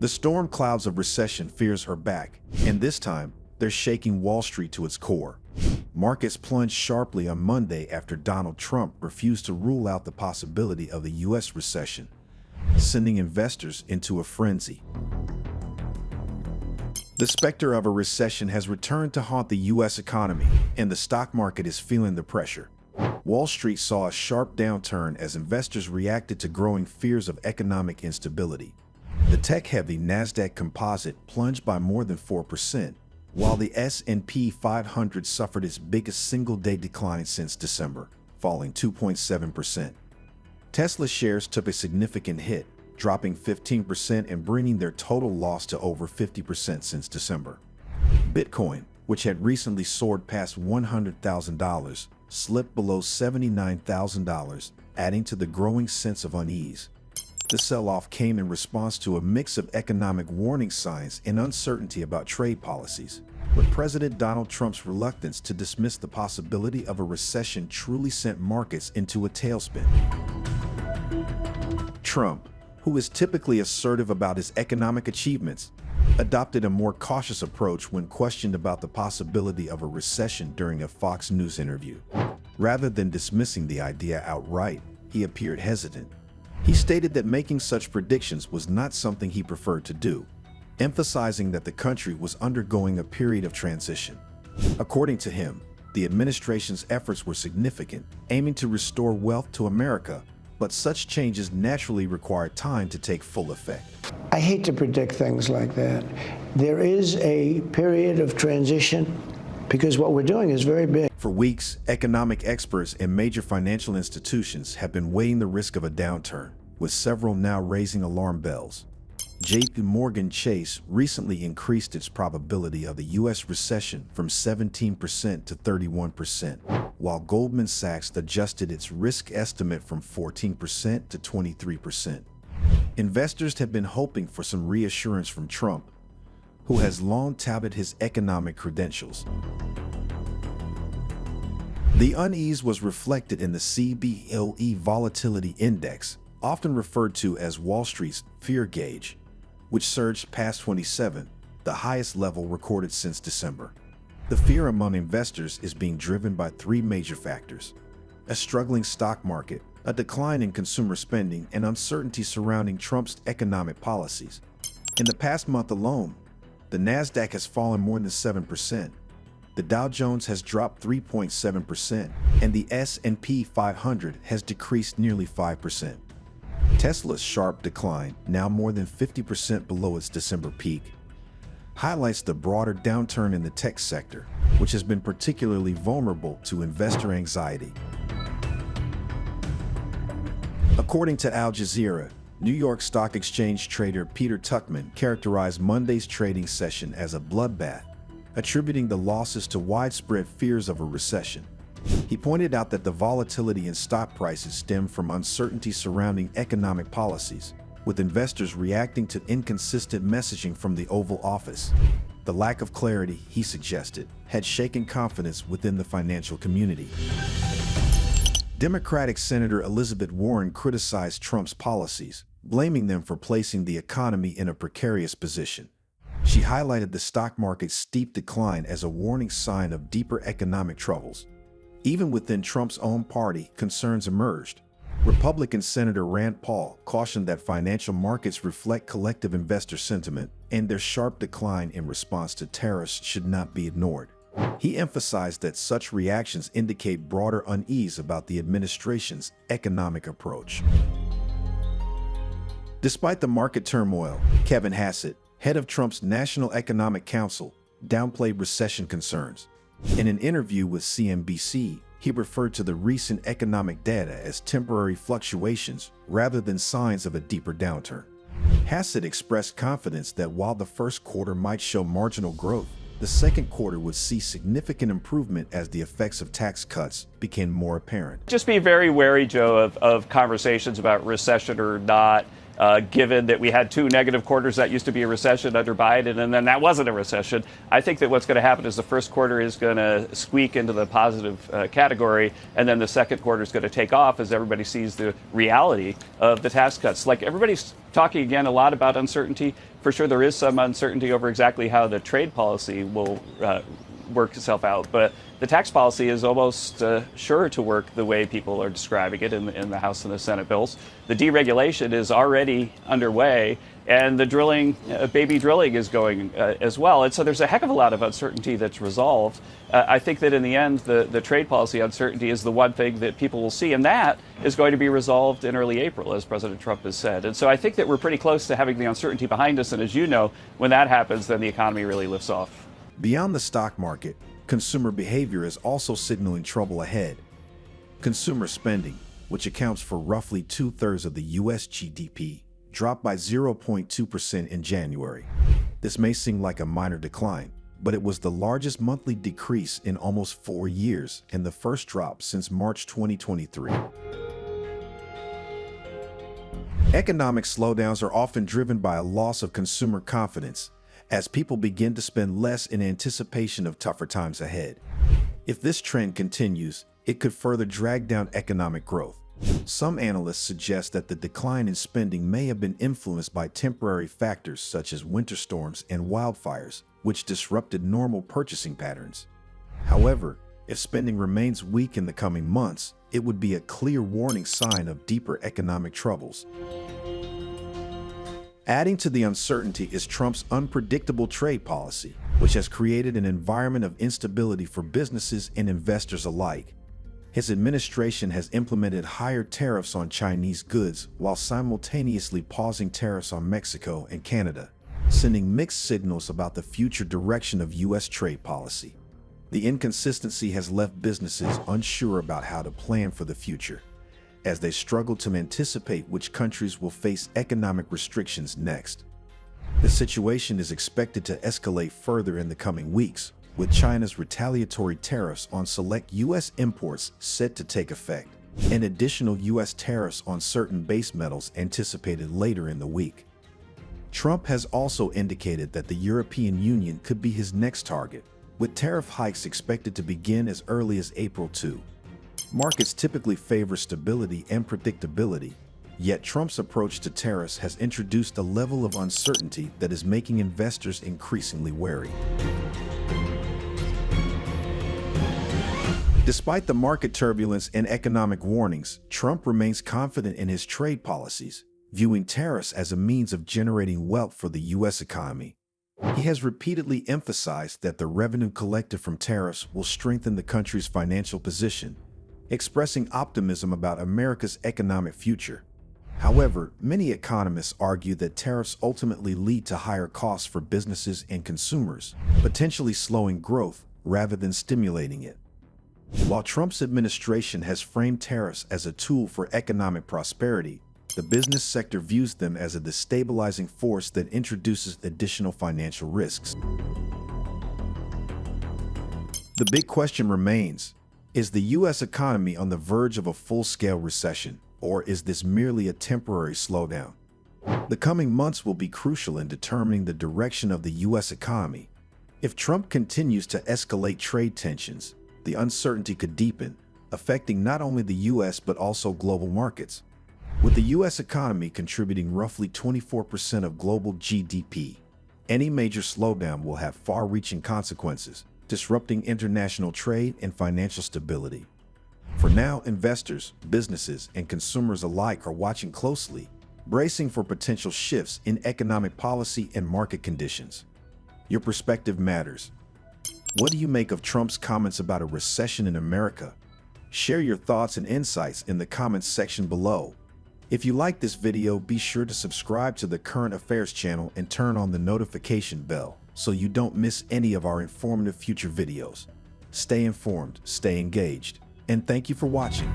The storm clouds of recession fears are back, and this time, they're shaking Wall Street to its core. Markets plunged sharply on Monday after Donald Trump refused to rule out the possibility of a U.S. recession, sending investors into a frenzy. The specter of a recession has returned to haunt the U.S. economy, and the stock market is feeling the pressure. Wall Street saw a sharp downturn as investors reacted to growing fears of economic instability. The tech-heavy NASDAQ composite plunged by more than 4%, while the S&P 500 suffered its biggest single-day decline since December, falling 2.7%. Tesla shares took a significant hit, dropping 15% and bringing their total loss to over 50% since December. Bitcoin, which had recently soared past $100,000, slipped below $79,000, adding to the growing sense of unease. The sell-off came in response to a mix of economic warning signs and uncertainty about trade policies, with President Donald Trump's reluctance to dismiss the possibility of a recession truly sent markets into a tailspin. Trump, who is typically assertive about his economic achievements, adopted a more cautious approach when questioned about the possibility of a recession during a Fox News interview. Rather than dismissing the idea outright, he appeared hesitant. He stated that making such predictions was not something he preferred to do, emphasizing that the country was undergoing a period of transition. According to him, the administration's efforts were significant, aiming to restore wealth to America, but such changes naturally require time to take full effect. I hate to predict things like that. There is a period of transition because what we're doing is very big. For weeks, economic experts and major financial institutions have been weighing the risk of a downturn, with several now raising alarm bells. JP Chase recently increased its probability of the U.S. recession from 17% to 31%, while Goldman Sachs adjusted its risk estimate from 14% to 23%. Investors have been hoping for some reassurance from Trump, who has long touted his economic credentials. The unease was reflected in the CBOE Volatility Index, often referred to as Wall Street's fear gauge, which surged past 27, the highest level recorded since December. The fear among investors is being driven by three major factors: a struggling stock market, a decline in consumer spending, and uncertainty surrounding Trump's economic policies. In the past month alone, the NASDAQ has fallen more than 7%. The Dow Jones has dropped 3.7%, and the S&P 500 has decreased nearly 5%. Tesla's sharp decline, now more than 50% below its December peak, highlights the broader downturn in the tech sector, which has been particularly vulnerable to investor anxiety. According to Al Jazeera, New York Stock Exchange trader Peter Tuchman characterized Monday's trading session as a bloodbath, attributing the losses to widespread fears of a recession. He pointed out that the volatility in stock prices stemmed from uncertainty surrounding economic policies, with investors reacting to inconsistent messaging from the Oval Office. The lack of clarity, he suggested, had shaken confidence within the financial community. Democratic Senator Elizabeth Warren criticized Trump's policies, blaming them for placing the economy in a precarious position. She highlighted the stock market's steep decline as a warning sign of deeper economic troubles. Even within Trump's own party, concerns emerged. Republican Senator Rand Paul cautioned that financial markets reflect collective investor sentiment, and their sharp decline in response to tariffs should not be ignored. He emphasized that such reactions indicate broader unease about the administration's economic approach. Despite the market turmoil, Kevin Hassett, head of Trump's National Economic Council, downplayed recession concerns. In an interview with CNBC, he referred to the recent economic data as temporary fluctuations rather than signs of a deeper downturn. Hassett expressed confidence that while the first quarter might show marginal growth, the second quarter would see significant improvement as the effects of tax cuts became more apparent. Just be very wary, Joe, of conversations about recession or not given that we had 2 negative quarters. That used to be a recession under Biden, and then that wasn't a recession. I think that what's going to happen is the first quarter is going to squeak into the positive category, and then the second quarter is going to take off as everybody sees the reality of the tax cuts. Like, everybody's talking again a lot about uncertainty. For sure, there is some uncertainty over exactly how the trade policy will work itself out, but the tax policy is almost sure to work the way people are describing it in the House and the Senate bills. The deregulation is already underway, and the drilling, baby drilling, is going as well. And so there's a heck of a lot of uncertainty that's resolved. I think that in the end, the trade policy uncertainty is the one thing that people will see, and that is going to be resolved in early April, as President Trump has said. And so I think that we're pretty close to having the uncertainty behind us, and as you know, when that happens, then the economy really lifts off. Beyond the stock market, consumer behavior is also signaling trouble ahead. Consumer spending, which accounts for roughly 2/3 of the U.S. GDP, dropped by 0.2% in January. This may seem like a minor decline, but it was the largest monthly decrease in almost 4 years and the first drop since March 2023. Economic slowdowns are often driven by a loss of consumer confidence, as people begin to spend less in anticipation of tougher times ahead. If this trend continues, it could further drag down economic growth. Some analysts suggest that the decline in spending may have been influenced by temporary factors such as winter storms and wildfires, which disrupted normal purchasing patterns. However, if spending remains weak in the coming months, it would be a clear warning sign of deeper economic troubles. Adding to the uncertainty is Trump's unpredictable trade policy, which has created an environment of instability for businesses and investors alike. His administration has implemented higher tariffs on Chinese goods while simultaneously pausing tariffs on Mexico and Canada, sending mixed signals about the future direction of U.S. trade policy. The inconsistency has left businesses unsure about how to plan for the future, as they struggle to anticipate which countries will face economic restrictions next. The situation is expected to escalate further in the coming weeks, with China's retaliatory tariffs on select U.S. imports set to take effect, and additional U.S. tariffs on certain base metals anticipated later in the week. Trump has also indicated that the European Union could be his next target, with tariff hikes expected to begin as early as April 2. Markets typically favor stability and predictability, yet Trump's approach to tariffs has introduced a level of uncertainty that is making investors increasingly wary. Despite the market turbulence and economic warnings, Trump remains confident in his trade policies, viewing tariffs as a means of generating wealth for the U.S. economy. He has repeatedly emphasized that the revenue collected from tariffs will strengthen the country's financial position, expressing optimism about America's economic future. However, many economists argue that tariffs ultimately lead to higher costs for businesses and consumers, potentially slowing growth rather than stimulating it. While Trump's administration has framed tariffs as a tool for economic prosperity, the business sector views them as a destabilizing force that introduces additional financial risks. The big question remains: is the U.S. economy on the verge of a full-scale recession, or is this merely a temporary slowdown? The coming months will be crucial in determining the direction of the U.S. economy. If Trump continues to escalate trade tensions, the uncertainty could deepen, affecting not only the U.S. but also global markets. With the U.S. economy contributing roughly 24% of global GDP, any major slowdown will have far-reaching consequences, disrupting international trade and financial stability. For now, investors, businesses, and consumers alike are watching closely, bracing for potential shifts in economic policy and market conditions. Your perspective matters. What do you make of Trump's comments about a recession in America? Share your thoughts and insights in the comments section below. If you like this video, be sure to subscribe to the Current Affairs channel and turn on the notification bell so you don't miss any of our informative future videos. Stay informed, stay engaged, and thank you for watching.